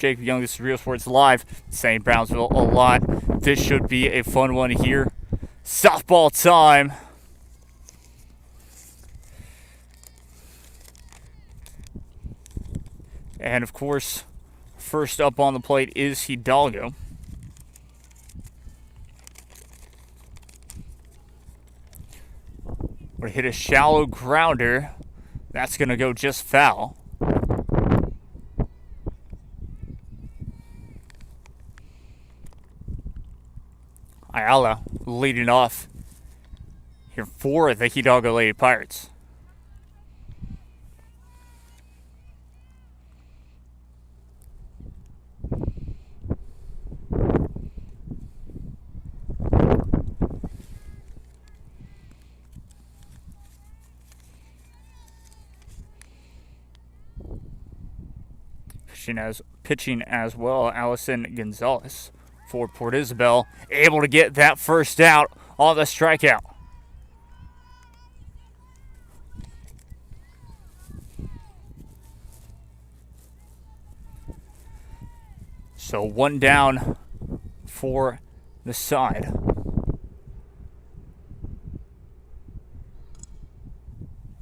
Jacob Young, this is Real Sports Live, saying Brownsville a lot. This should be a fun one here. Softball time. And of course, first up on the plate is Hidalgo. We're gonna hit a shallow grounder. That's gonna go just foul. Ayala leading off here for the Hidalgo Lady Pirates. Pitching as well, Allison Gonzalez for Port Isabel, able to get that first out on the strikeout. So one down for the side.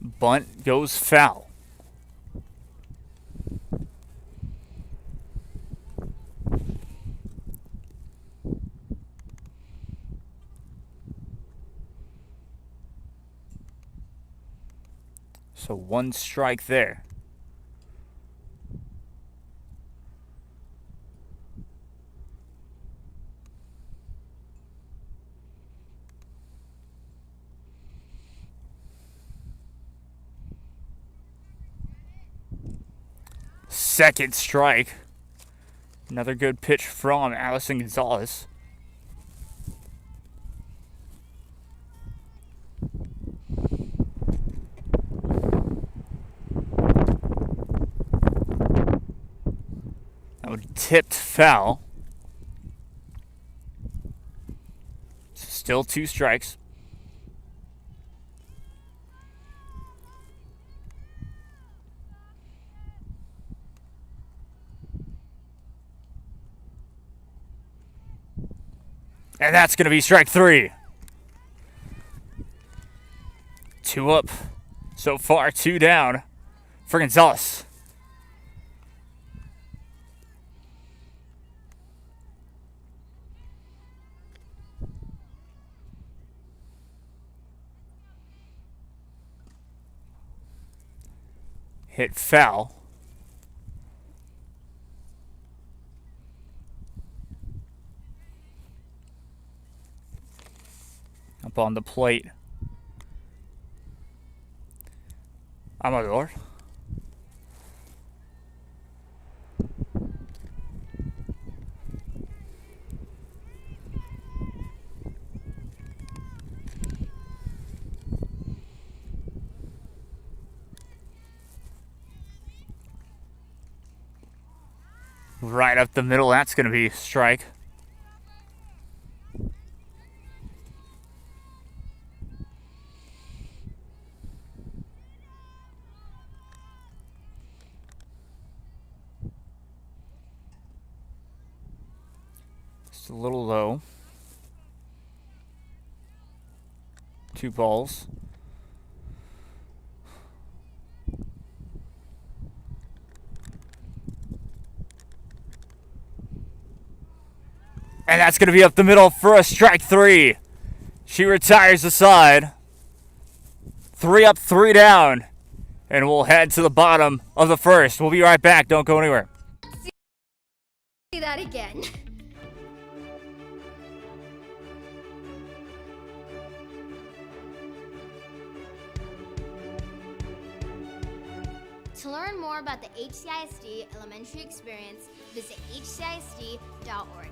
Bunt goes foul. So one strike there. Second strike. Another good pitch from Allison Gonzalez. That would tipped foul. Still two strikes. And that's going to be strike three. Two up so far, two down for Gonzalez. Hit foul. Up on the plate, Amador. Right up the middle, that's going to be a strike. Just a little low. Two balls. And that's going to be up the middle for a strike three. She retires the side. Three up, three down. And we'll head to the bottom of the first. We'll be right back. Don't go anywhere. See that again. To learn more about the HCISD elementary experience, visit hcisd.org.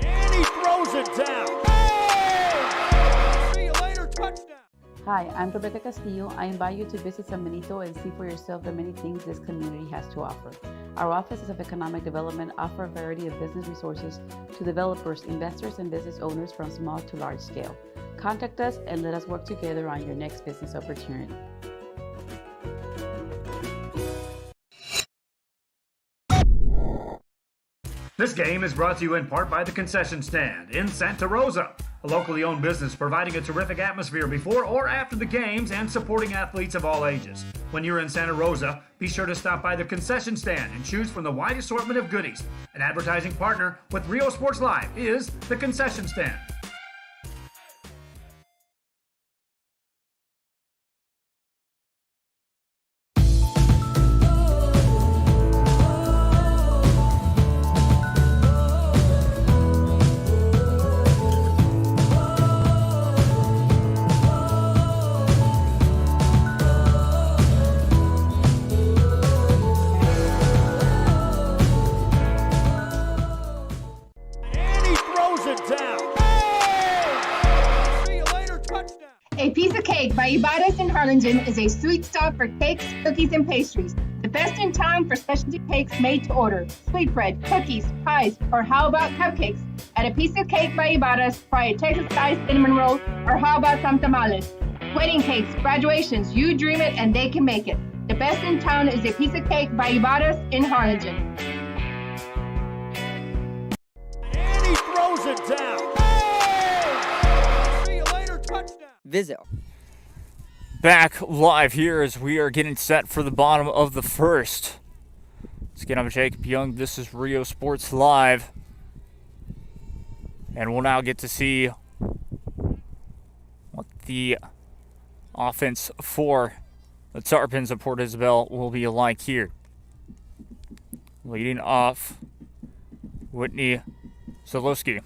And he throws it down. Oh! See you later, touchdown. Hi, I'm Rebecca Castillo. I invite you to visit San Benito and see for yourself the many things this community has to offer. Our offices of economic development offer a variety of business resources to developers, investors, and business owners from small to large scale. Contact us and let us work together on your next business opportunity. This game is brought to you in part by the Concession Stand in Santa Rosa, a locally owned business providing a terrific atmosphere before or after the games and supporting athletes of all ages. When you're in Santa Rosa, be sure to stop by the Concession Stand and choose from the wide assortment of goodies. An advertising partner with Rio Sports Live is the Concession Stand. And he throws it down. Oh! See you later, touchdown. A Piece of Cake by Ibarras in Harlingen is a sweet stop for cakes, cookies, and pastries. The best in town for specialty cakes made to order. Sweetbread, cookies, pies, or how about cupcakes? At A Piece of Cake by Ibarras, try a Texas-style cinnamon roll, or how about some tamales? Wedding cakes, graduations, you dream it and they can make it. The best in town is A Piece of Cake by Ibarras in Harlingen. And he throws it down. Oh! See you later, touchdown. Visit. Back live here as we are getting set for the bottom of the first. Once again, I'm Jacob Young. This is Rio Sports Live. And we'll now get to see what the offense for the Tarpons of Port Isabel will be like here. Leading off, Whitney Zalowski.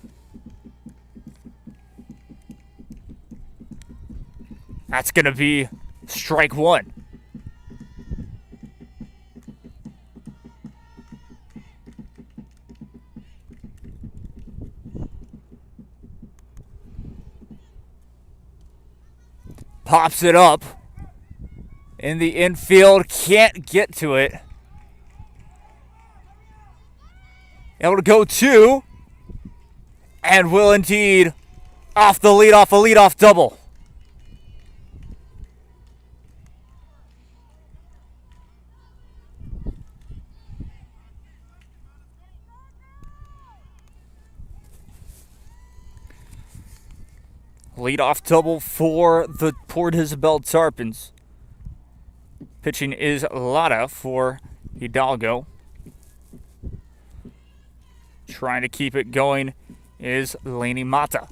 That's going to be strike one. Pops it up in the infield, can't get to it. Able to go two, and will indeed off the leadoff, a leadoff double. Leadoff double for the Port Isabel Tarpons. Pitching is Lara for Hidalgo. Trying to keep it going is Laney Mata.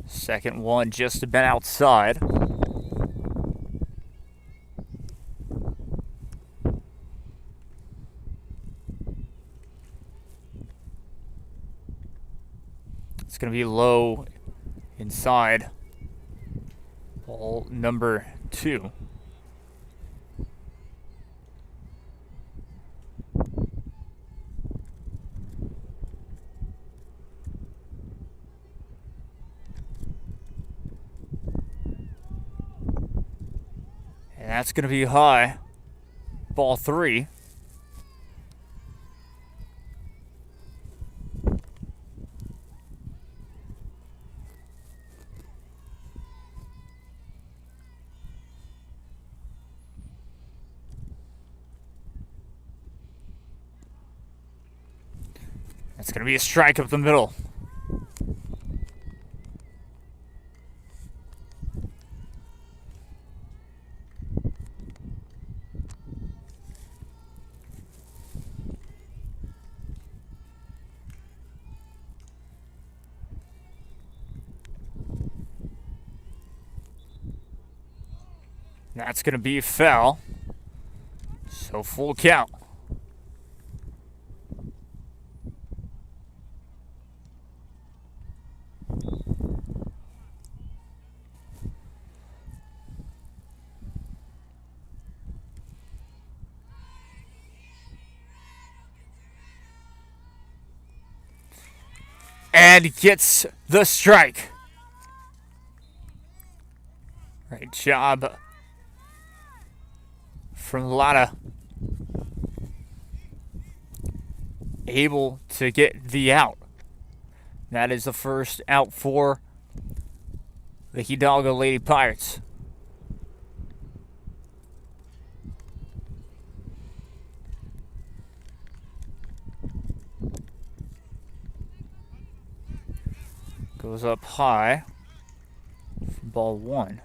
Second one just about outside. It's going to be low inside. Ball number 2. And that's going to be high. Ball 3. That's going to be a strike up the middle. That's going to be foul. So full count. And gets the strike. Great job from Lana able to get the out. That is the first out for the Hidalgo Lady Pirates. Goes up high for ball one.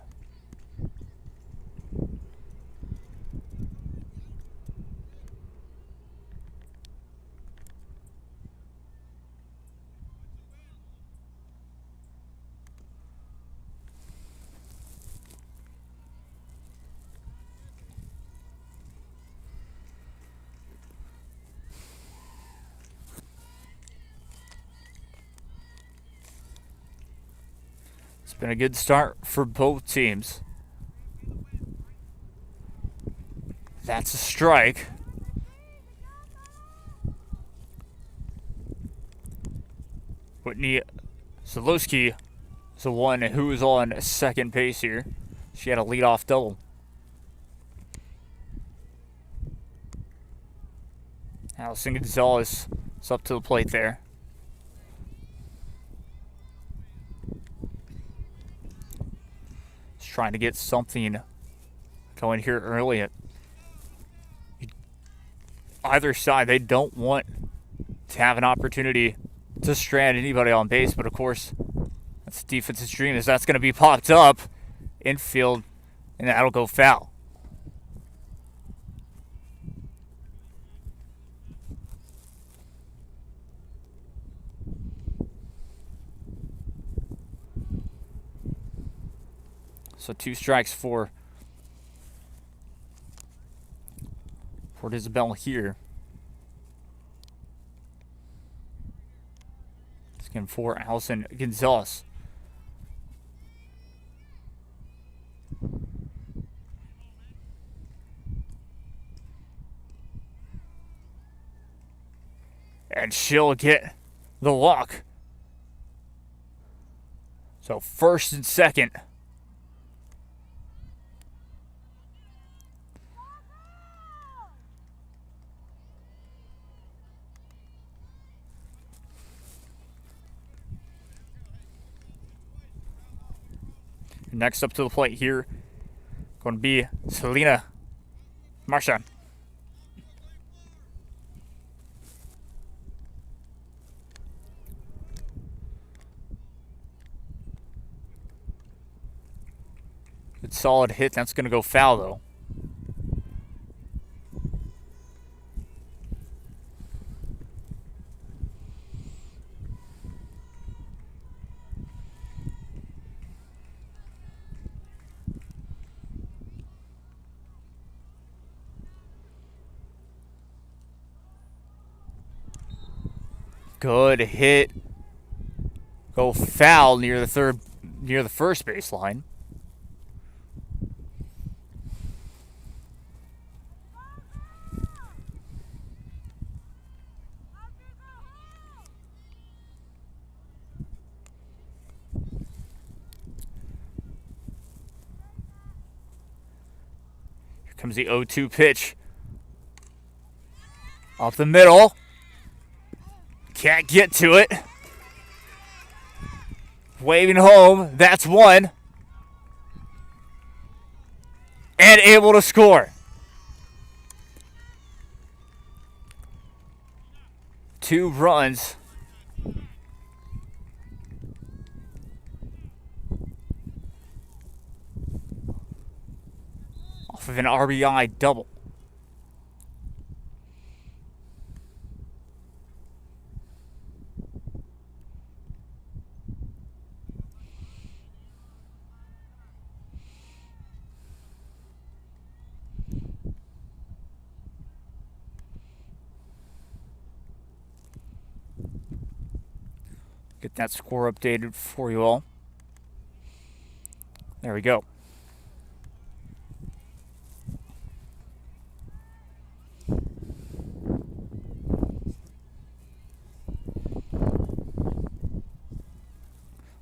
It's been a good start for both teams. That's a strike. Whitney Zalewski is the one who is on second base here. She had a leadoff double. Allison Gonzalez is up to the plate there. Just trying to get something going here early. Either side, they don't want to have an opportunity to strand anybody on base, but of course, that's the defense's dream, is that's going to be popped up infield, and that'll go foul. So 2 strikes for Isabel here. Second for Allison Gonzalez. And she'll get the walk. So first and second. Next up to the plate here, going to be Selena Marchand. Good solid hit. That's going to go foul though. Good hit. Go foul near the first baseline. Here comes the 0-2 pitch. Up the middle. Can't get to it. Waving home. That's one. And able to score. 2 runs. Off of an RBI double. Get that score updated for you all. There we go.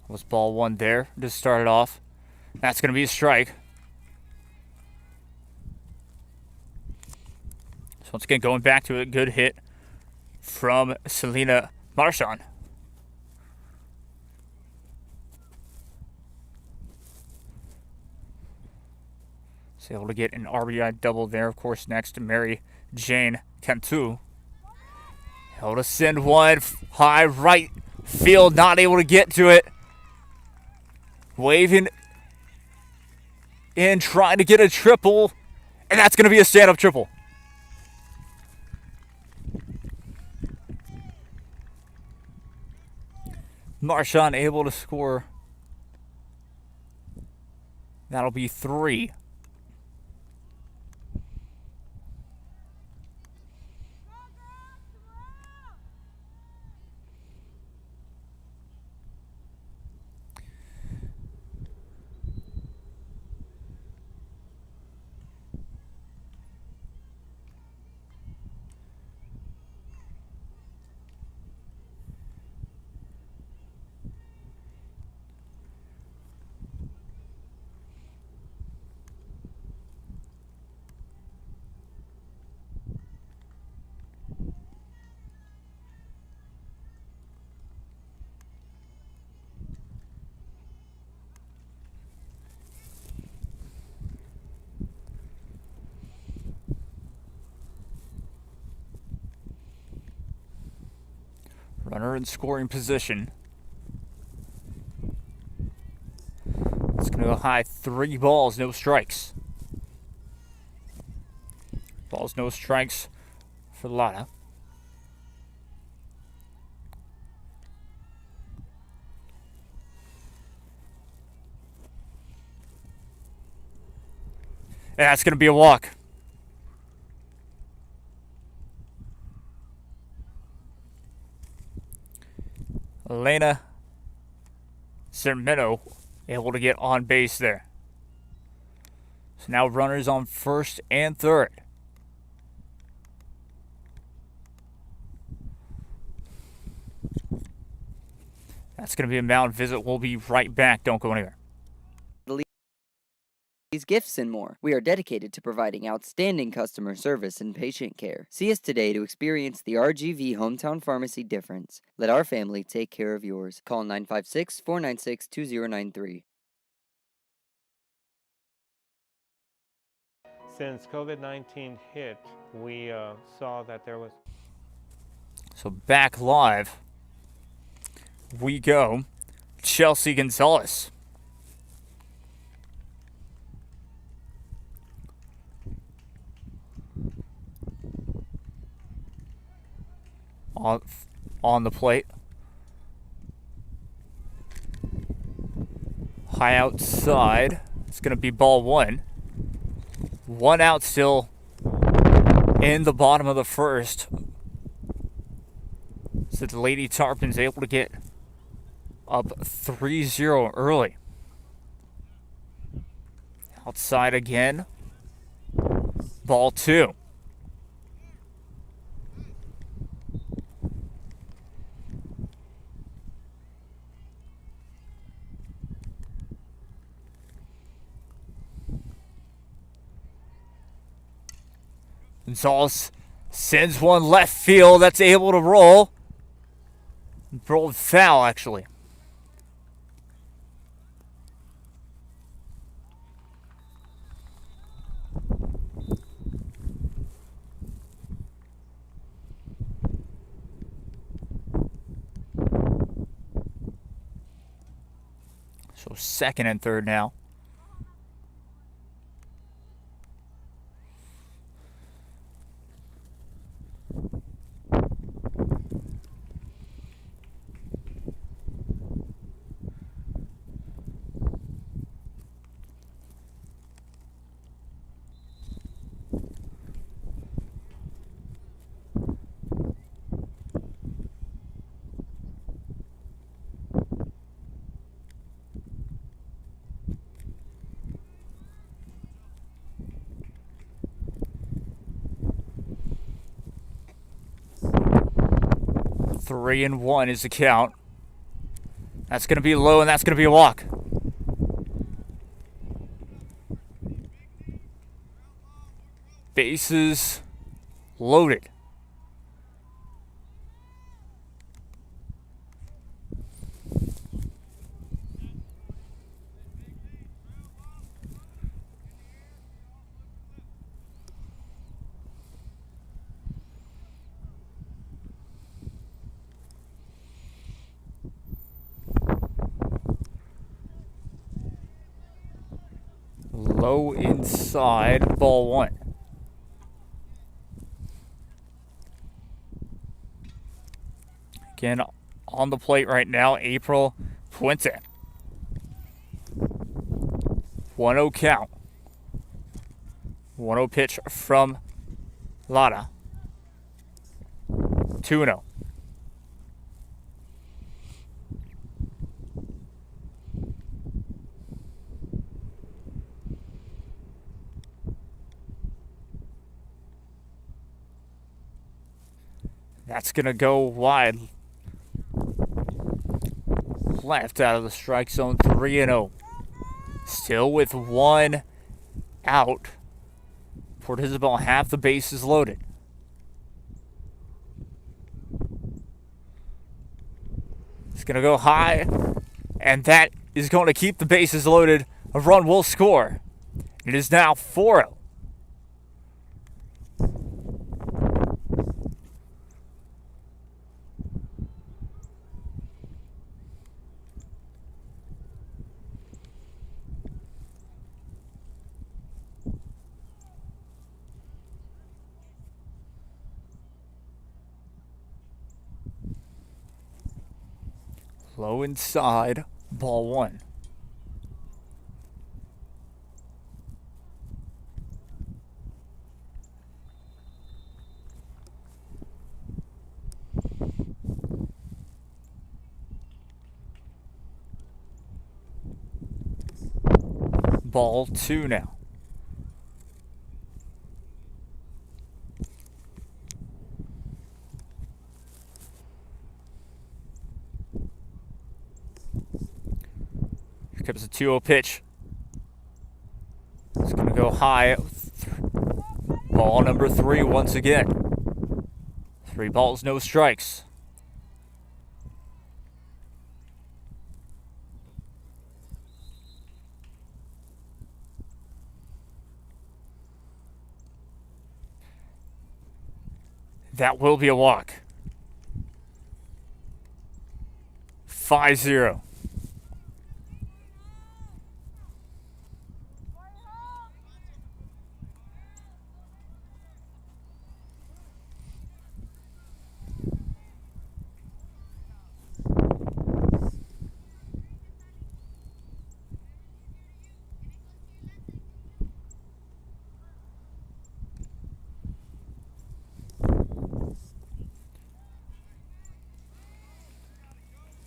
Was ball one there to start it off. That's going to be a strike. So once again, going back to a good hit from Selena Marchand. She's able to get an RBI double there. Of course, next to Mary Jane Cantu. Able to send one high right field, not able to get to it. Waving in, trying to get a triple, and that's going to be a stand-up triple. Marchand able to score. That'll be 3. Runner in scoring position. It's going to go high. 3 balls, no strikes. Balls, no strikes for Lana. And that's going to be a walk. Elena Cermeno able to get on base there. So now runners on first and third. That's going to be a mound visit. We'll be right back. Don't go anywhere. Gifts and more. We are dedicated to providing outstanding customer service and patient care. See us today to experience the RGV Hometown Pharmacy difference. Let our family take care of yours. Call 956-496-2093. Since COVID-19 hit, we saw that there was... So back live we go. Chelsea Gonzalez. On the plate. High outside. It's going to be ball 1. 1 out still in the bottom of the first. So the Lady Tarpon's able to get up 3-0 early. Outside again. Ball 2. Gonzalez sends one left field that's able to roll. Rolled foul, actually. So second and third now. Three and 1 is the count. That's going to be low, and that's going to be a walk. Bases loaded. Low inside, ball one. Again, on the plate right now, April Puente. 1-0 count. 1-0 pitch from Lara. 2-0. That's going to go wide. Left out of the strike zone, 3-0. Still with one out. Port Isabel, half the bases loaded. It's going to go high, and that is going to keep the bases loaded. A run will score. It is now 4-0. Low inside, ball one. Ball two now. Here comes a 2-0 pitch. It's going to go high. Ball number 3 once again. 3 balls, no strikes. That will be a walk. 5-0.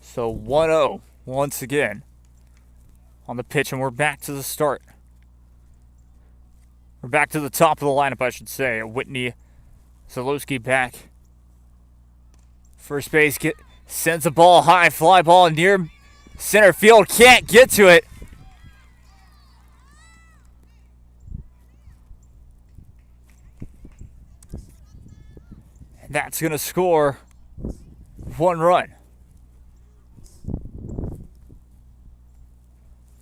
So 1-0 once again on the pitch, and we're back to the start. We're back to the top of the lineup, I should say. Whitney Zalewski back. First base sends a ball high, fly ball near center field. Can't get to it. And that's going to score 1 run.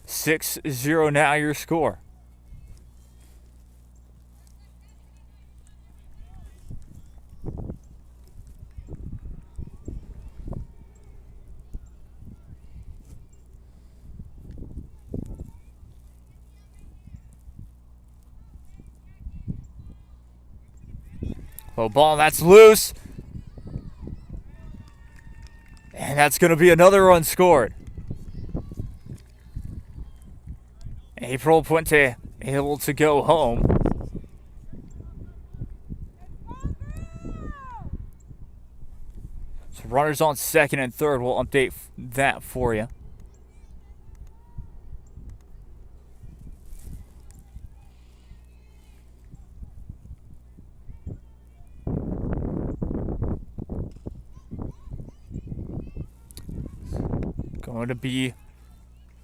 6-0 now your score. Low ball, that's loose. And that's going to be another run scored. April Puente able to go home. So runners on second and third. We'll update that for you. Going to be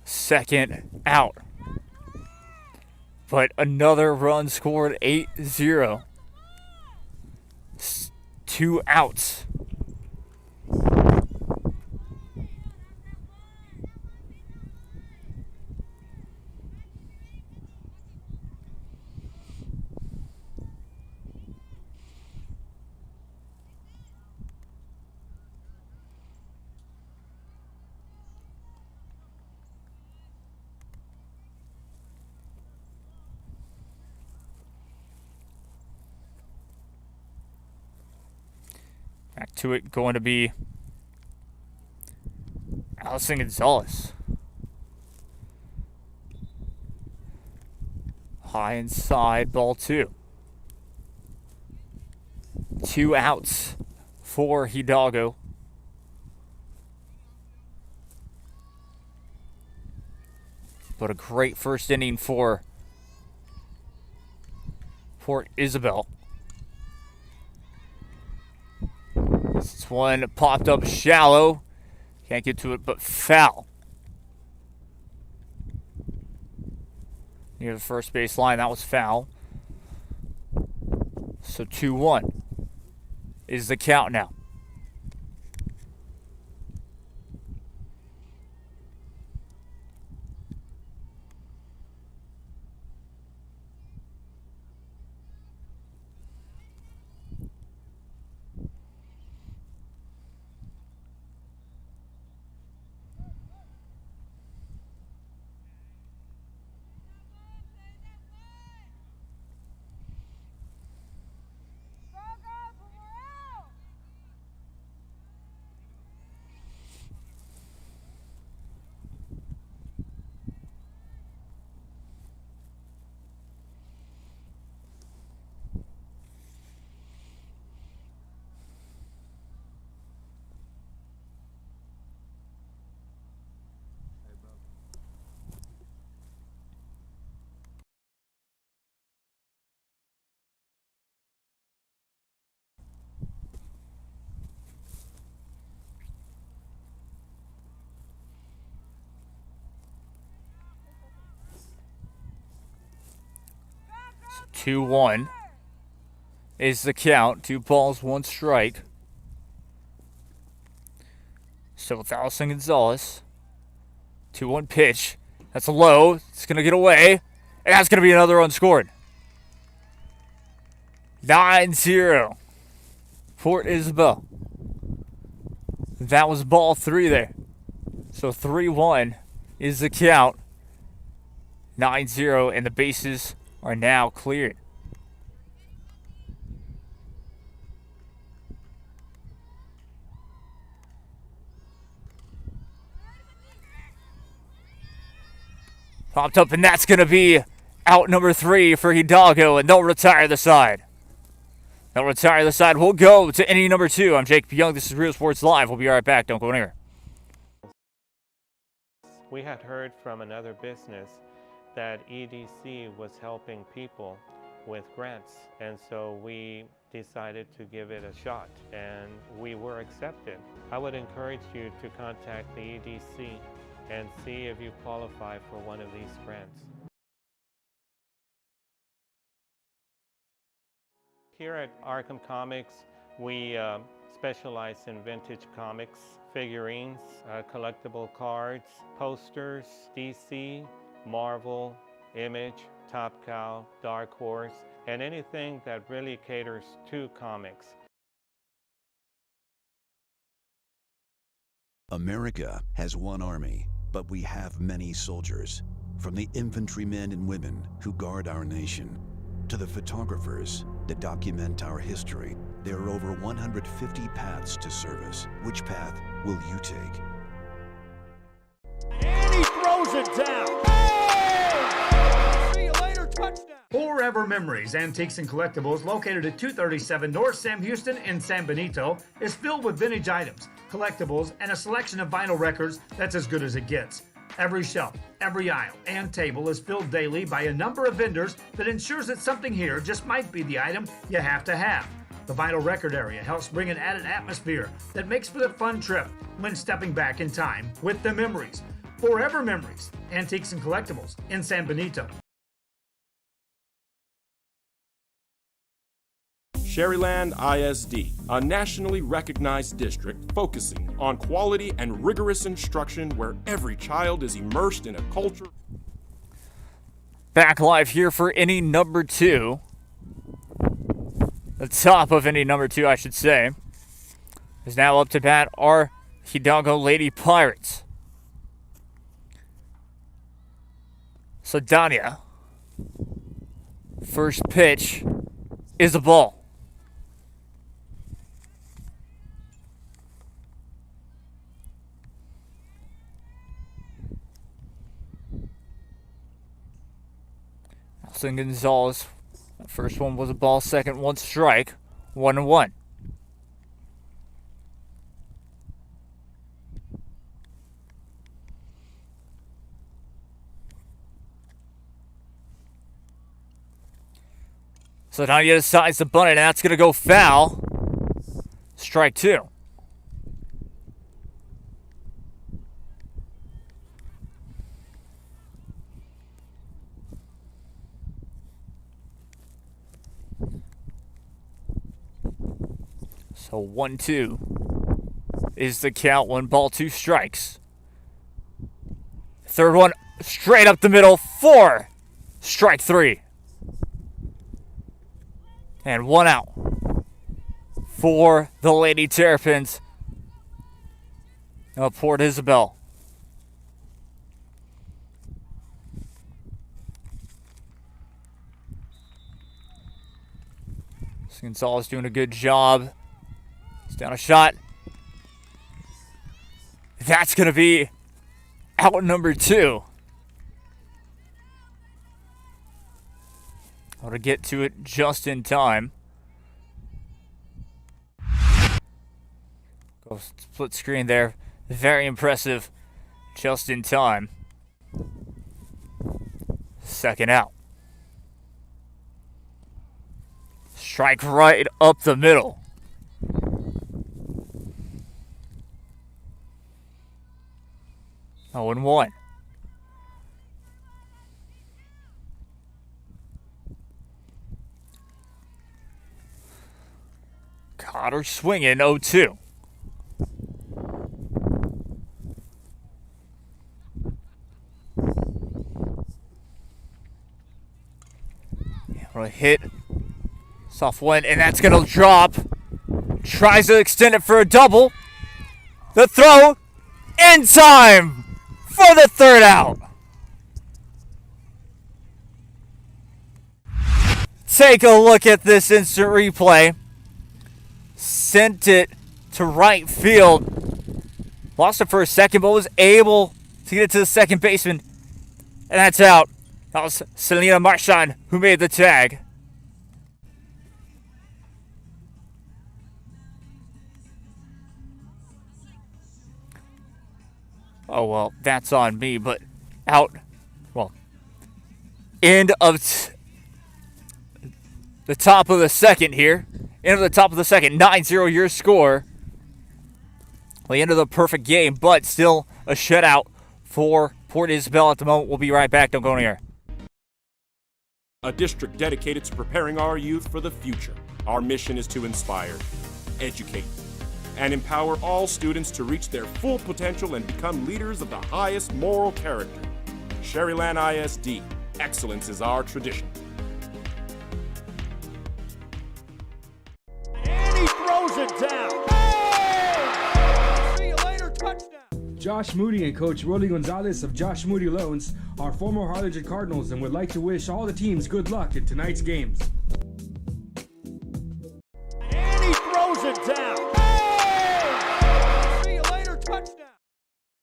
second out. But another run scored, 8-0. 2 outs. to it going to be Allison Gonzalez. High inside, ball 2. 2 outs for Hidalgo. But a great first inning for Isabel. This one popped up shallow. Can't get to it, but foul. Near the first base line, that was foul. So 2-1 is the count now. So 2-1 is the count. 2 balls, 1 strike. Still with Allison Gonzalez. 2-1 pitch. That's low. It's going to get away. And that's going to be another run scored. 9-0 for Isabel. That was ball 3 there. So 3-1 is the count. 9-0, and the bases are now cleared. Popped up, and that's going to be out number 3 for Hidalgo, and they'll retire the side. They'll retire the side. We'll go to inning number 2. I'm Jake Young. This is Real Sports Live. We'll be right back. Don't go anywhere. We had heard from another business that EDC was helping people with grants, and so we decided to give it a shot, and we were accepted. I would encourage you to contact the EDC and see if you qualify for one of these grants. Here at Arkham Comics, we specialize in vintage comics, figurines, collectible cards, posters, DC, Marvel, Image, Top Cow, Dark Horse, and anything that really caters to comics. America has one army, but we have many soldiers. From the infantrymen and women who guard our nation, to the photographers that document our history, there are over 150 paths to service. Which path will you take? And he throws it down. Oh! See you later, touchdown. Forever Memories, Antiques and Collectibles, located at 237 North Sam Houston in San Benito, is filled with vintage items, collectibles, and a selection of vinyl records that's as good as it gets. Every shelf, every aisle, and table is filled daily by a number of vendors that ensures that something here just might be the item you have to have. The vinyl record area helps bring an added atmosphere that makes for the fun trip when stepping back in time with the memories. Forever Memories, Antiques and Collectibles in San Benito. Sherryland ISD, a nationally recognized district focusing on quality and rigorous instruction where every child is immersed in a culture. Back live here for inning number 2. The top of inning number 2, I should say, is now up to bat our Hidalgo Lady Pirates. So Dania, first pitch is a ball. Nelson Gonzalez. The first one was a ball, second one strike. 1-1. So now he decides to bunt it, and that's going to go foul. Strike 2. So 1-2 is the count. 1 ball, 2 strikes. Third one straight up the middle. 4. Strike 3. And 1 out for the Lady Terrapins of Port Isabel. Gonzalez doing a good job. He's down a shot. That's going to be out number 2. I want to get to it just in time. Go split screen there. Very impressive. Just in time. Second out. Strike right up the middle. Oh, and 1. Cotter swinging 0-2. Gonna hit. Soft wind, and that's gonna drop. Tries to extend it for a double. The throw in time for the third out. Take a look at this instant replay. Sent it to right field. Lost it for a second, but was able to get it to the second baseman. And that's out. That was Selena Marchand who made the tag. Oh, well, that's on me, but out. Well, end of the top of the second here. End of the top of the second. 9-0 your score. The end of the perfect game, but still a shutout for Port Isabel at the moment. We'll be right back. Don't go anywhere. A district dedicated to preparing our youth for the future. Our mission is to inspire, educate, and empower all students to reach their full potential and become leaders of the highest moral character. Sherryland ISD, excellence is our tradition. And he throws it down. Oh! See you later, touchdown. Josh Moody and Coach Rolly Gonzalez of Josh Moody Loans are former Harlingen Cardinals and would like to wish all the teams good luck in tonight's games. And he throws it down. Oh! See you later, touchdown.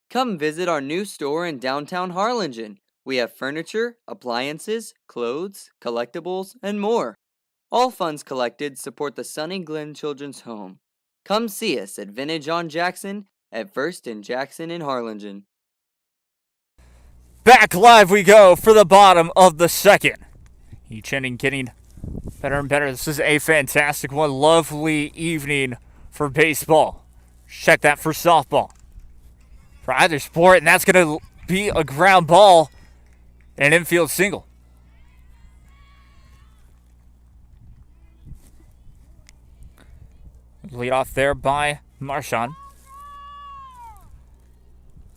Come visit our new store in downtown Harlingen. We have furniture, appliances, clothes, collectibles, and more. All funds collected support the Sunny Glen Children's Home. Come see us at Vintage on Jackson at First and Jackson in Harlingen. Back live we go for the bottom of the second. Each inning getting better and better. This is a fantastic one. Lovely evening for baseball. Check that for softball. For either sport, and that's going to be a ground ball and an infield single. Lead off there by Marchand.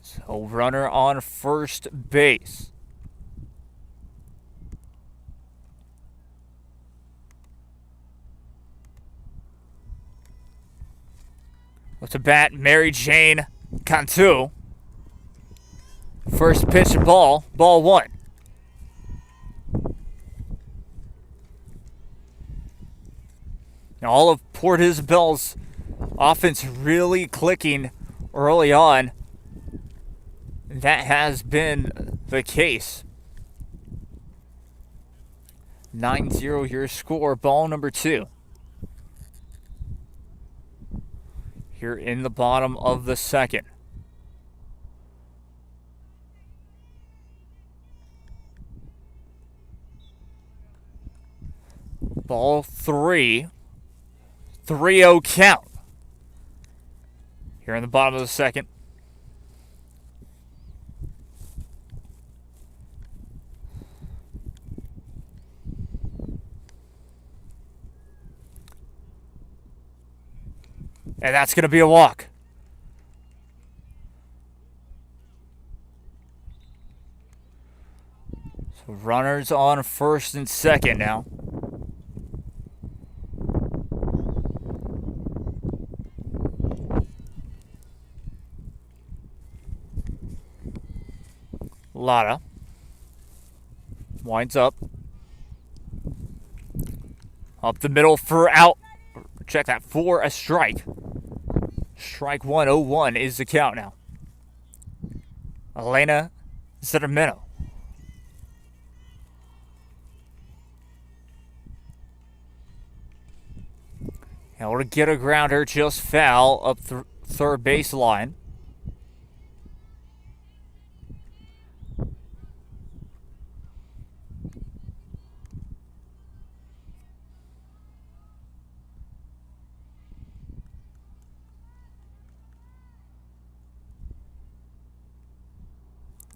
So runner on first base. With the bat, Mary Jane Cantu. First pitch and ball 1. Now all of Port Isabel's offense really clicking early on. That has been the case. 9-0 your score. Ball number 2. Here in the bottom of the second. Ball 3. 3-0 count. Here in the bottom of the second. And that's going to be a walk. So runners on first and second now. Lotta winds up. Up the middle for out. Check that, for a strike. Strike 1, 0-1 is the count now. Elena Zettermino. Able to get a grounder, just foul up the third baseline.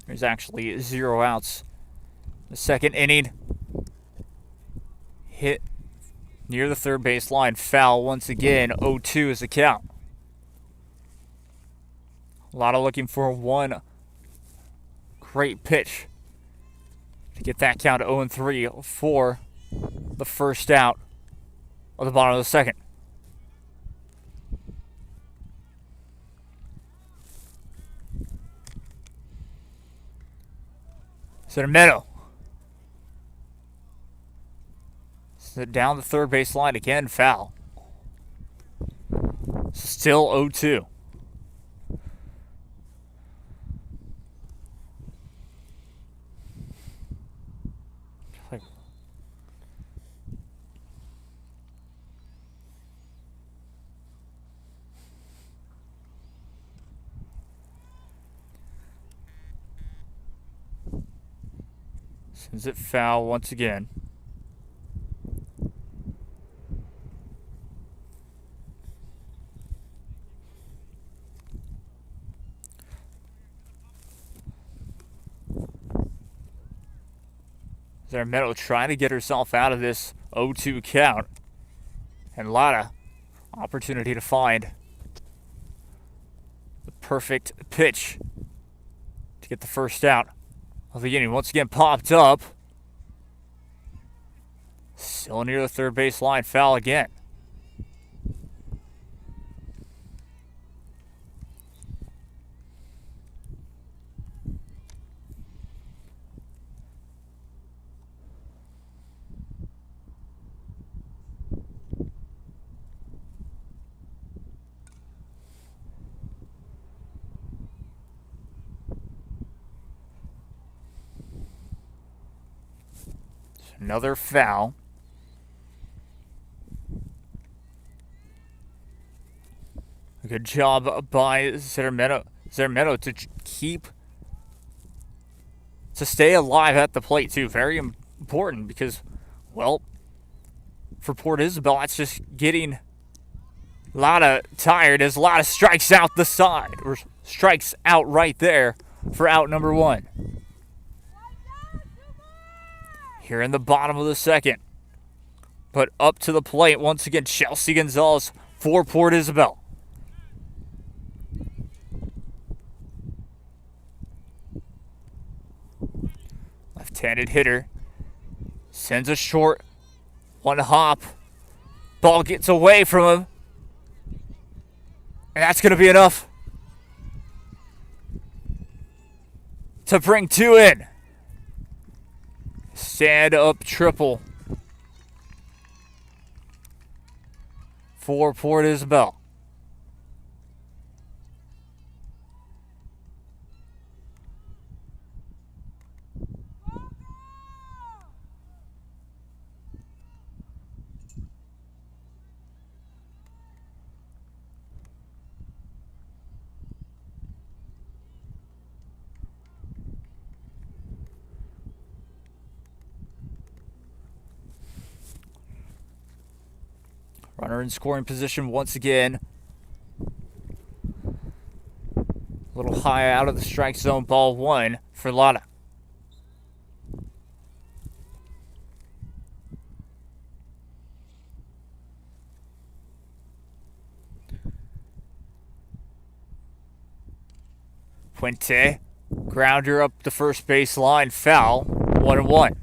There's actually 0 outs. The second inning. Hit near the third baseline. Foul once again. 0-2 is the count. Lotta looking for one great pitch to get that count to 0-3 for the first out of the bottom of the second. Zettermino. Down the third base line again, foul. Still 0-2. Sends it foul once again. Zettermino trying to get herself out of this 0-2 count. And Lotta, opportunity to find the perfect pitch to get the first out of the inning. Once again popped up. Still near the third base line. Foul again. Another foul. A good job by Zettermino to stay alive at the plate too. Very important because, well, for Port Isabel, that's just getting Lotta tired as Lotta strikes out the side, or strikes out right there for out number 1. Here in the bottom of the second. But up to the plate once again, Chelsea Gonzalez for Port Isabel. Left-handed hitter. Sends a short. One hop. Ball gets away from him. And that's going to be enough to bring 2 in. Stand up triple for Port Isabel. Runner in scoring position once again. A little high out of the strike zone. Ball 1 for Lara. Puente, grounder up the first base line, foul, 1-1.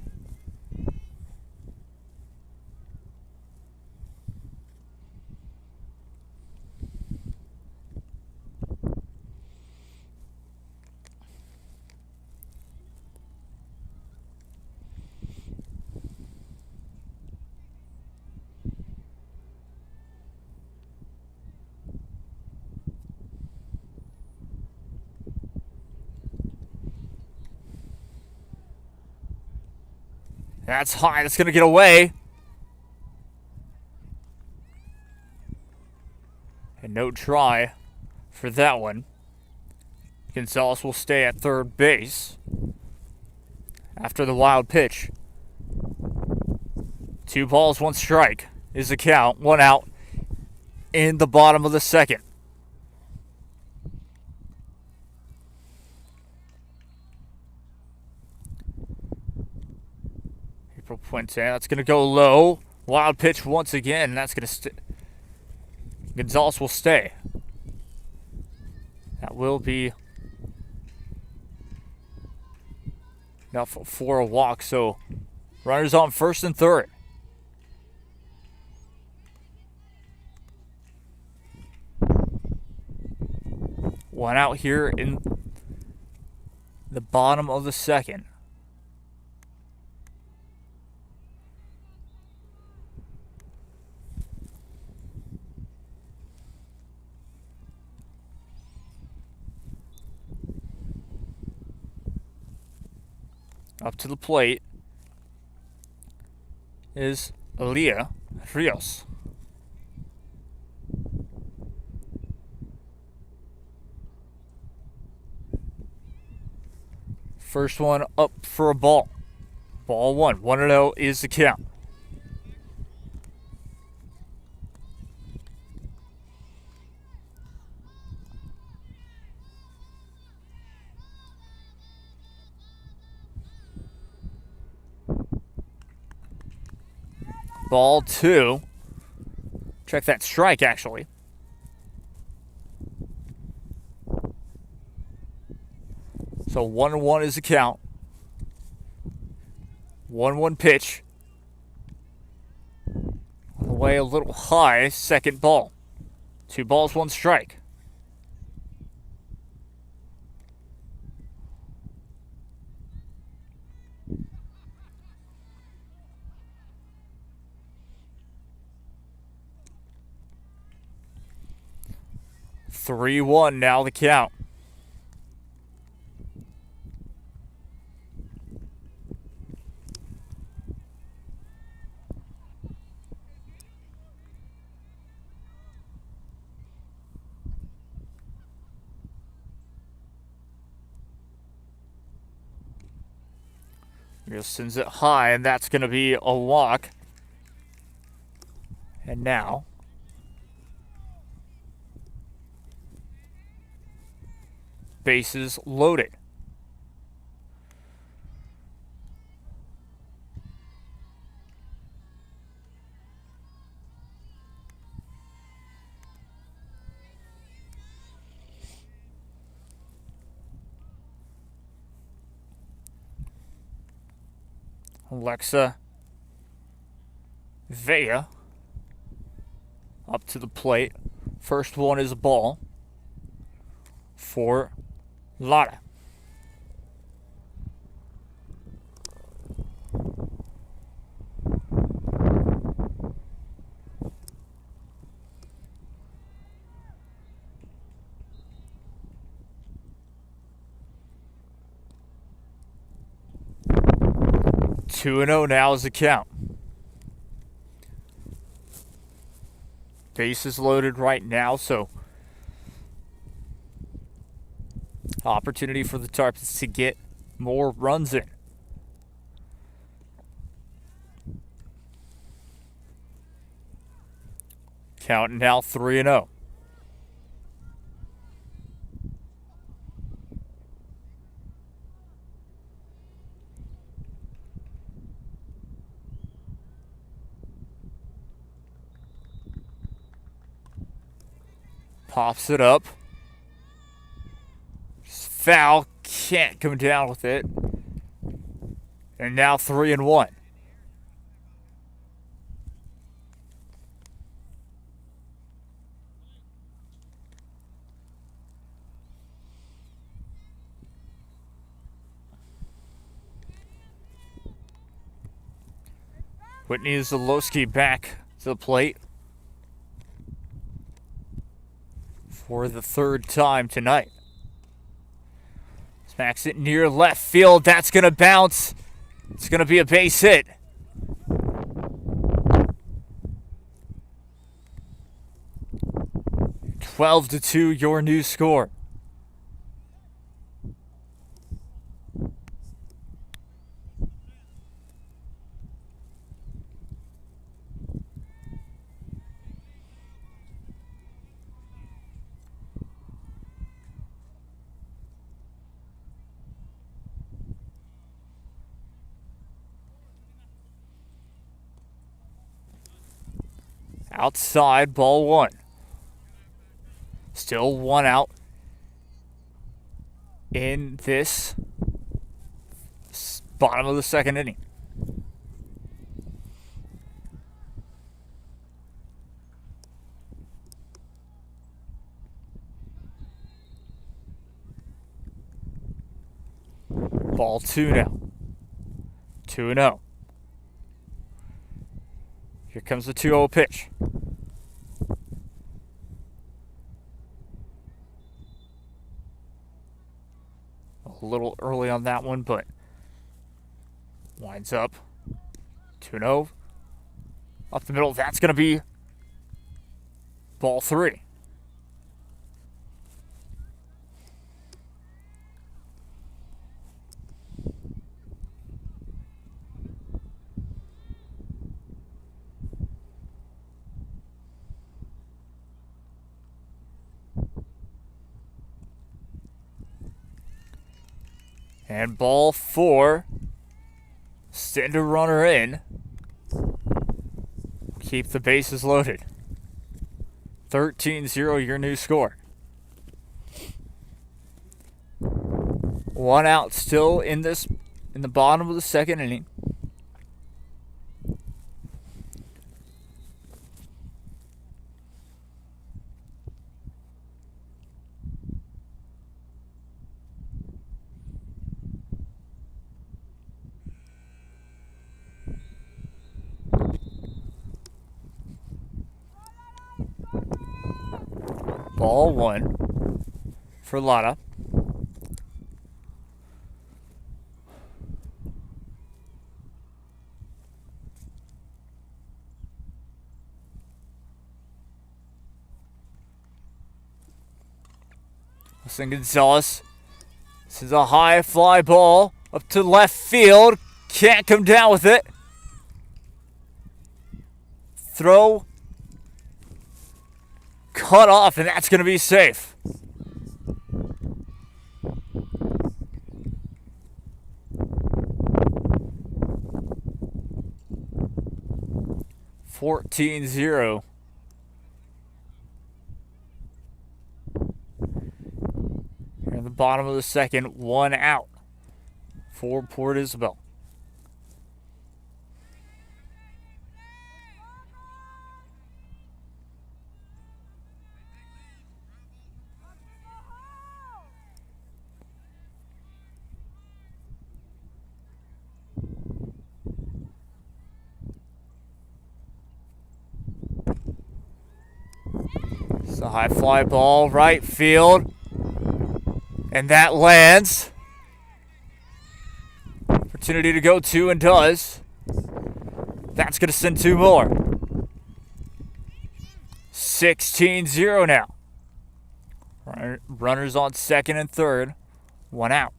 That's high. That's going to get away. And no try for that one. Gonzalez will stay at third base after the wild pitch. 2 balls, 1 strike is the count. 1 out in the bottom of the second. Puente, that's going to go low. Wild pitch once again, and that's going to Gonzalez will stay. That will be enough for a walk, so runners on first and third. One out here in the bottom of the second. Up to the plate is Elia Rios. First one up for a ball. Ball 1. 1-0 is the count. Ball 2. Check that strike, actually. So 1-1 is the count. 1-1 pitch. On the way a little high. Second ball. 2 balls, 1 strike. Three one now the count. Just sends it high, and that's going to be a walk. And now bases loaded. Alexa Vea up to the plate. First one is a ball for Lara. Two and 0 now is the count. Bases loaded right now, so opportunity for the Tarpons to get more runs in. Counting now 3-0. Pops it up. Foul. Can't come down with it. And now 3-1. Whitney Zalowski back to the plate for the third time tonight. Smacks it near left field. That's going to bounce. It's going to be a base hit. (12-2) your new score. Outside, ball one. Still one out in this bottom of the second inning. Ball two now. 2-0. Here comes the 2-0 pitch. A little early on that one, but winds up 2-0. Up the middle, that's going to be ball three. And ball four. Send a runner in. Keep the bases loaded. 13-0 your new score. One out still in the bottom of the second inning. Ball one for Lotta. Listen, Gonzalez. This is a high fly ball up to left field. Can't come down with it. Throw cut off, and that's going to be safe. (14-0). Here in the bottom of the second, one out for Port Isabel. It's a high fly ball, right field. And that lands. Opportunity to go two and does. That's going to send two more. 16-0 now. Runners on second and third. One out.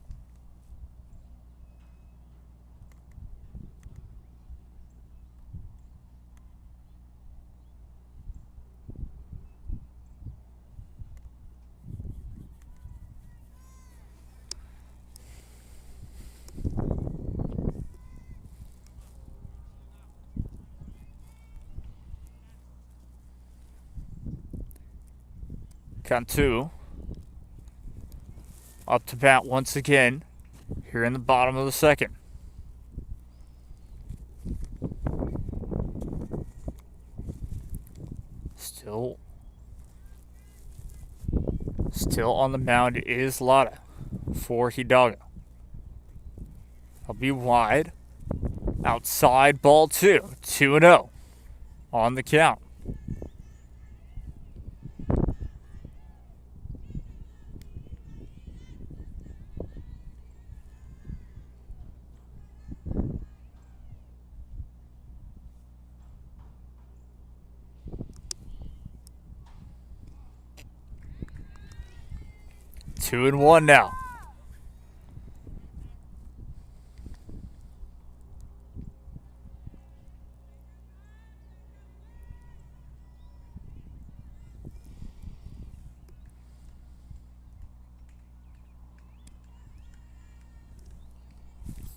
Cantu up to bat once again here in the bottom of the second. Still on the mound is Lara for Hidalgo. He'll be wide. Outside, ball 2. 2-0 on the count. Two and one now.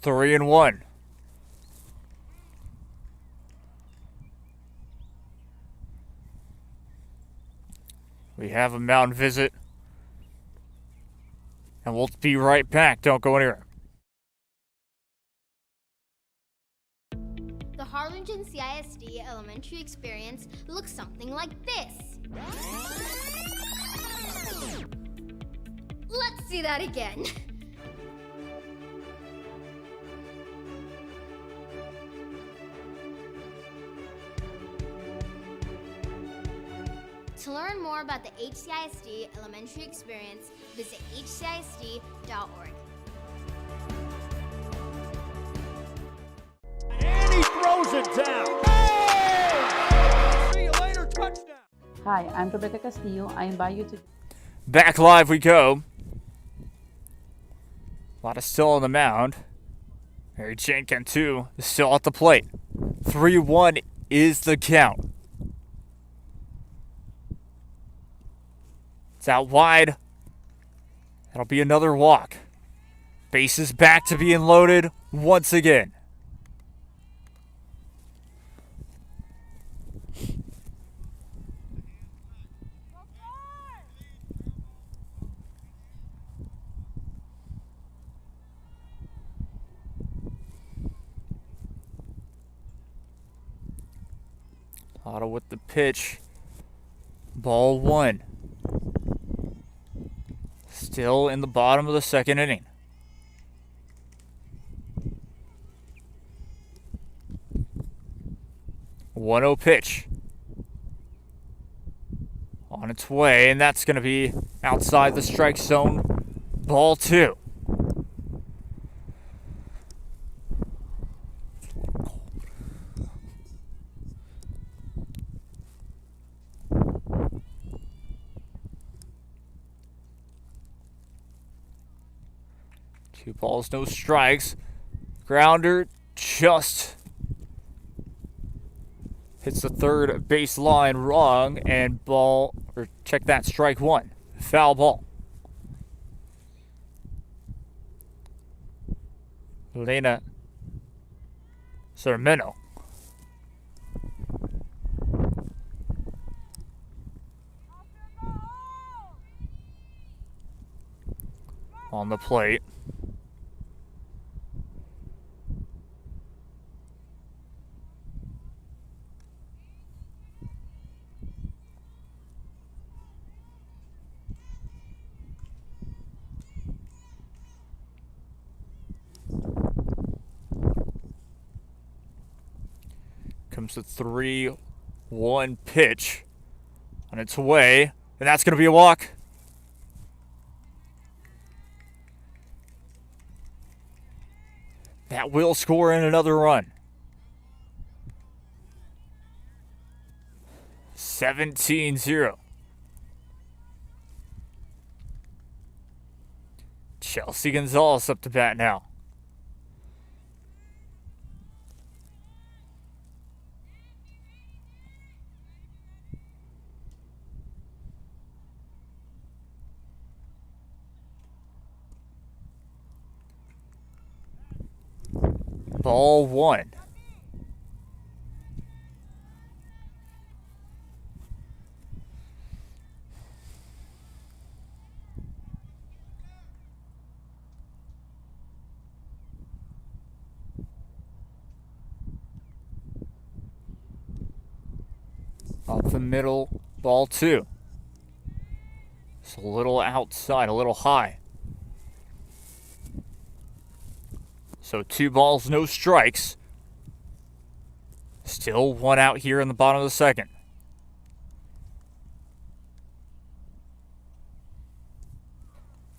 Three and one. We have a mound visit. And we'll be right back. Don't go anywhere. The Harlingen CISD elementary experience looks something like this. Let's see that again. To learn more about the HCISD elementary experience, visit hcisd.org. And he throws it down. Oh! See you later, touchdown. Hi, I'm Rebecca Castillo. I invite you to... Back live we go. Lada still on the mound. Mary Jane Cantu is still at the plate. 3-1 is the count. It's out wide. That'll be another walk. Bases back to being loaded once again. Otto with the pitch. Ball 1. Still in the bottom of the second inning. One 1-0 pitch. On its way, and that's going to be outside the strike zone. Ball 2. Two balls, no strikes. Grounder just hits the third base line wrong, and check that, strike 1. Foul ball. Elena Cermeno on the plate. Comes the 3-1 pitch on its way, and that's going to be a walk. That will score in another run. 17-0. Chelsea Gonzalez up to bat now. Ball 1. Up the middle, ball 2. It's a little outside, a little high. So 2 balls, no strikes. Still 1 out here in the bottom of the second.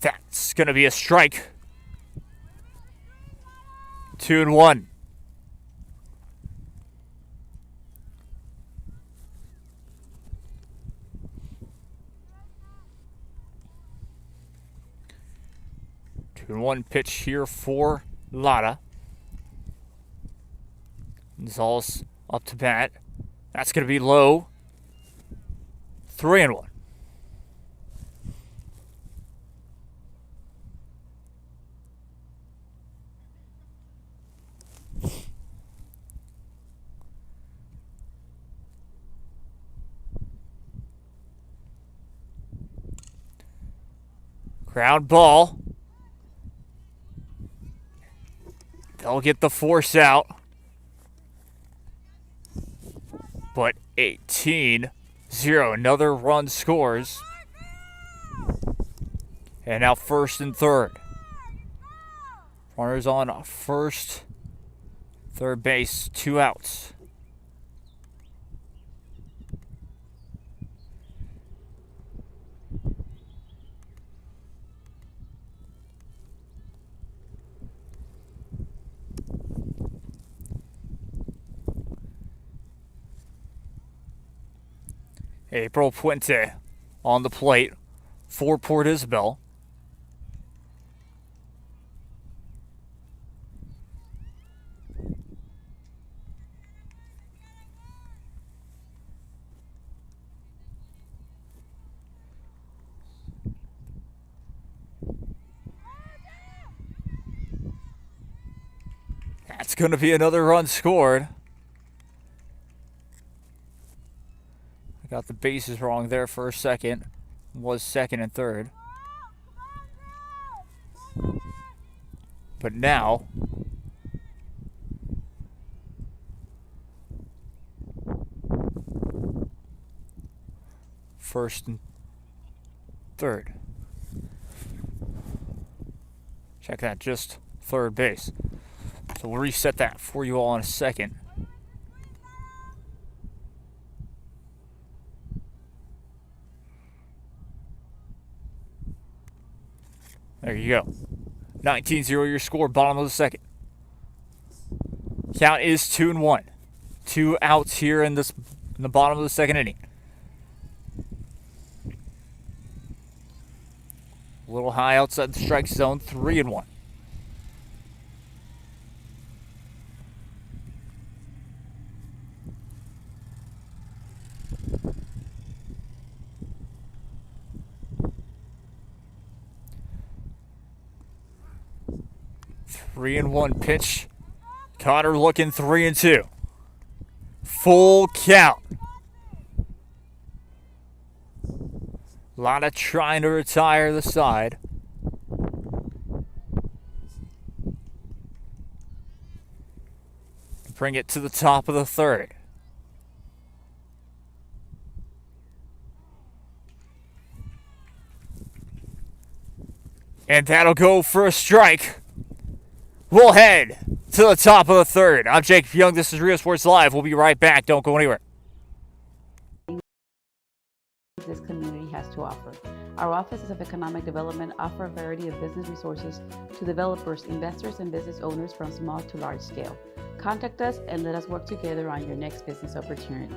That's going to be a strike. 2-1. One pitch here for Lara. Gonzalez up to bat. That's going to be low. 3-1. Ground ball. They'll get the force out. But 18-0. Another run scores. And now first and third. Runners on first, third base, 2 outs. April Puente on the plate for Port Isabel. That's going to be another run scored. Got the bases wrong there for a second. Was second and third. But now, first and third. Check that, just third base. So we'll reset that for you all in a second. There you go. 19-0 your score, bottom of the second. Count is 2-1. 2 outs here in the bottom of the second inning. A little high outside the strike zone, 3-1. Three and one pitch. Cotter looking 3-2. Full count. Lana trying to retire the side. Bring it to the top of the third. And that'll go for a strike. We'll head to the top of the third. I'm Jake Young. This is Rio Sports Live. We'll be right back. Don't go anywhere. This community has to offer. Our offices of economic development offer a variety of business resources to developers, investors, and business owners from small to large scale. Contact us and let us work together on your next business opportunity.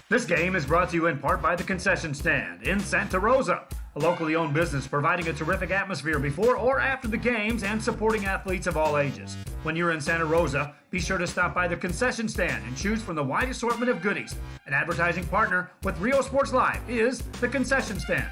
This game is brought to you in part by the Concession Stand in Santa Rosa, a locally owned business providing a terrific atmosphere before or after the games and supporting athletes of all ages. When you're in Santa Rosa, be sure to stop by the Concession Stand and choose from the wide assortment of goodies. An advertising partner with Rio Sports Live is the Concession Stand.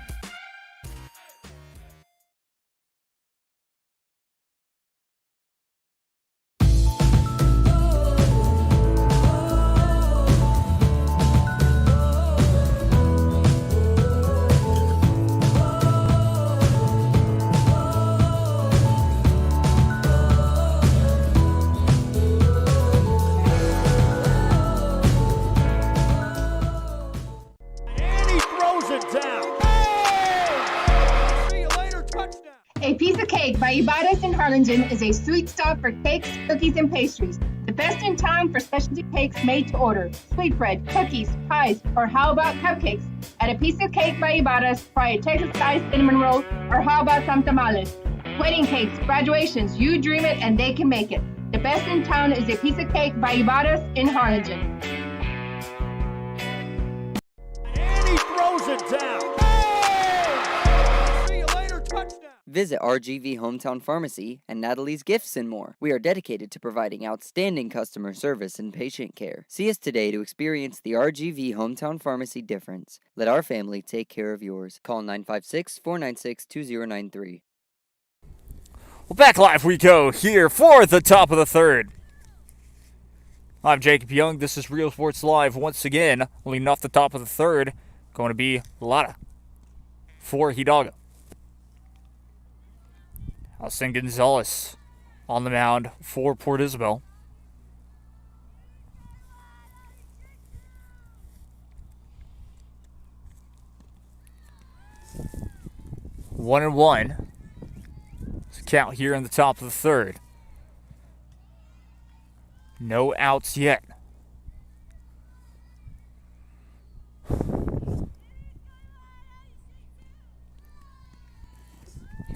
Ibadas in Harlingen is a sweet stop for cakes, cookies, and pastries. The best in town for specialty cakes made to order. Sweetbread, cookies, pies, or how about cupcakes? Add a piece of cake by Ibadas, try a Texas-style cinnamon roll, or how about some tamales? Wedding cakes, graduations, you dream it and they can make it. The best in town is a piece of cake by Ibadas in Harlingen. And he throws it down. Oh! See you later, touchdown. Visit RGV Hometown Pharmacy and Natalie's Gifts and more. We are dedicated to providing outstanding customer service and patient care. See us today to experience the RGV Hometown Pharmacy difference. Let our family take care of yours. Call 956-496-2093. Well, back live we go here for the top of the third. I'm Jacob Young. This is Real Sports Live once again. Leading off the top of the third, going to be Lada for Hidalgo. Austin Gonzalez on the mound for Port Isabel. One and one. Let's count here in the top of the third. No outs yet.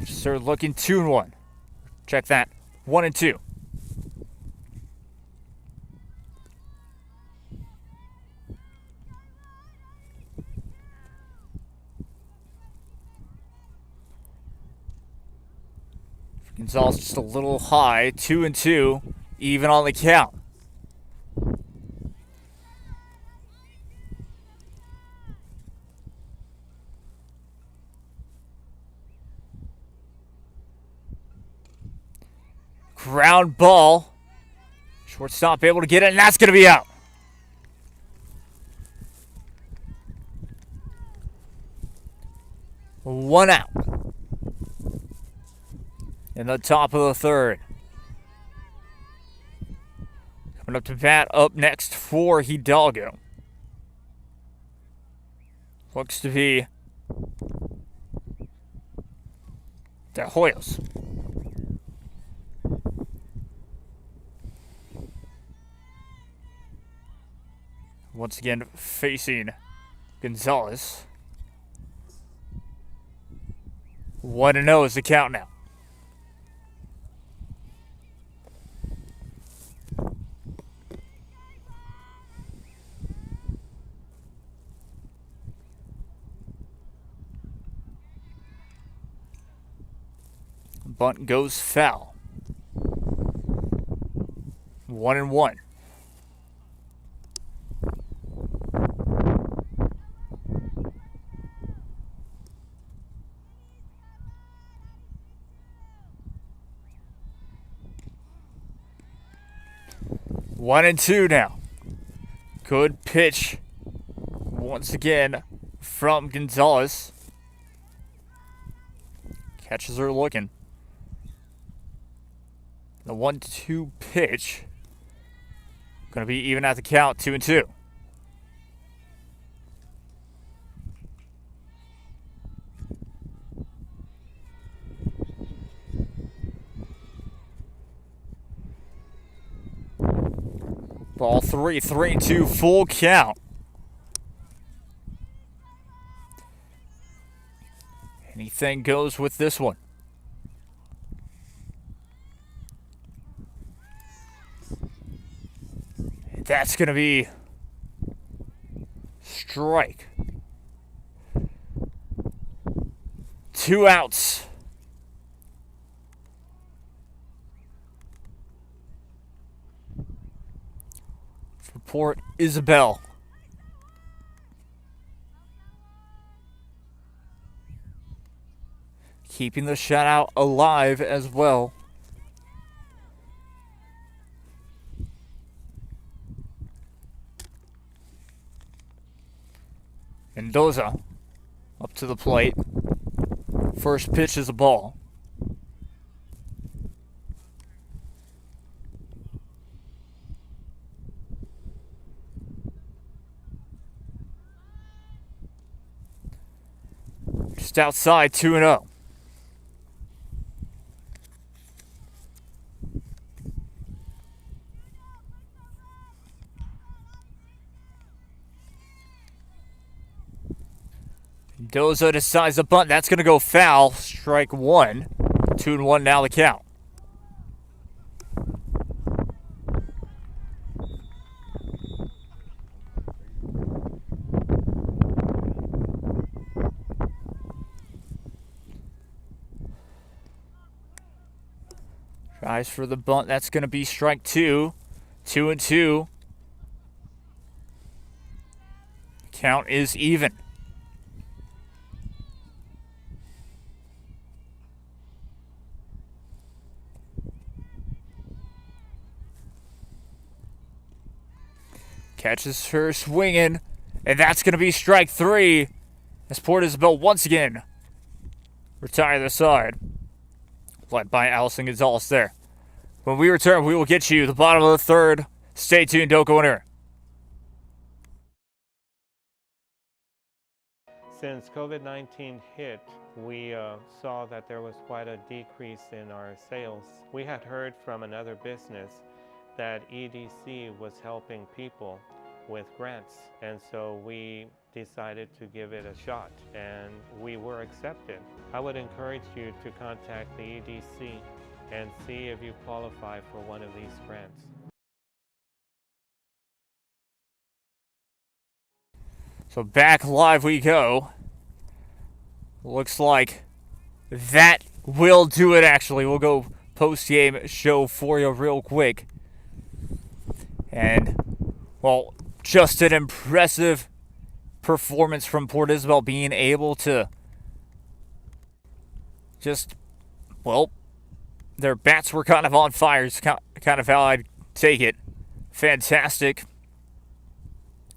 Start looking 2-1. Check that. 1-2. Gonzalez just a little high. 2-2. Even on the count. Ground ball. Shortstop able to get it, and that's going to be out. One out. In the top of the third. Coming up to bat up next for Hidalgo. Looks to be De Hoyos. Once again facing Gonzalez. 1-0 is the count now. Bunt goes foul. 1-1. One and two now. Good pitch once again from Gonzalez. Catches are looking. The 1-2 pitch. Going to be even at the count, 2-2. Ball 3-2, full count. Anything goes with this one. That's going to be strike. 2 outs. For Port Isabel. Keeping the shutout alive as well. Mendoza up to the plate. First pitch is a ball. Just outside, 2-0. Mendoza decides to bunt. That's going to go foul. Strike one. 2-1 now the count. Tries for the bunt. That's going to be strike two. 2-2. Count is even. Catches her swinging, and that's going to be strike three. As Port Isabel once again retire the side. Led by Allison Gonzalez there. When we return, we will get you the bottom of the third. Stay tuned, don't go anywhere. Since COVID-19 hit, we saw that there was quite a decrease in our sales. We had heard from another business that EDC was helping people with grants, and so we decided to give it a shot, and we were accepted. I would encourage you to contact the EDC and see if you qualify for one of these grants. So back live we go. Looks like that will do it actually. We'll go post-game show for you real quick. And, well, just an impressive performance from Port Isabel, being able to just, well, their bats were kind of on fire. It's kind of how I'd take it. Fantastic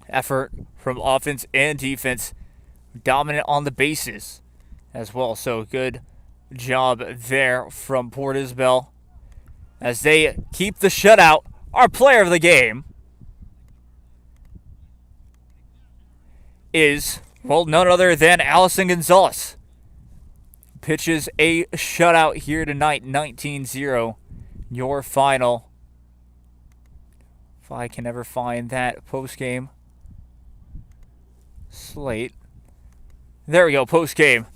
effort from offense and defense. Dominant on the bases as well. So good job there from Port Isabel as they keep the shutout. Our player of the game is, well, none other than Allison Gonzalez. Pitches a shutout here tonight, 19-0. Your final. If I can ever find that post-game slate. There we go, post-game.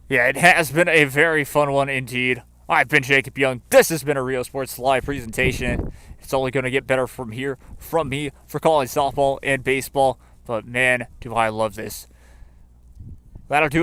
Yeah, it has been a very fun one indeed. I've been Jacob Young. This has been a Rio Sports Live presentation. It's only going to get better from here, from me, for calling softball and baseball. But man, do I love this. That'll do it.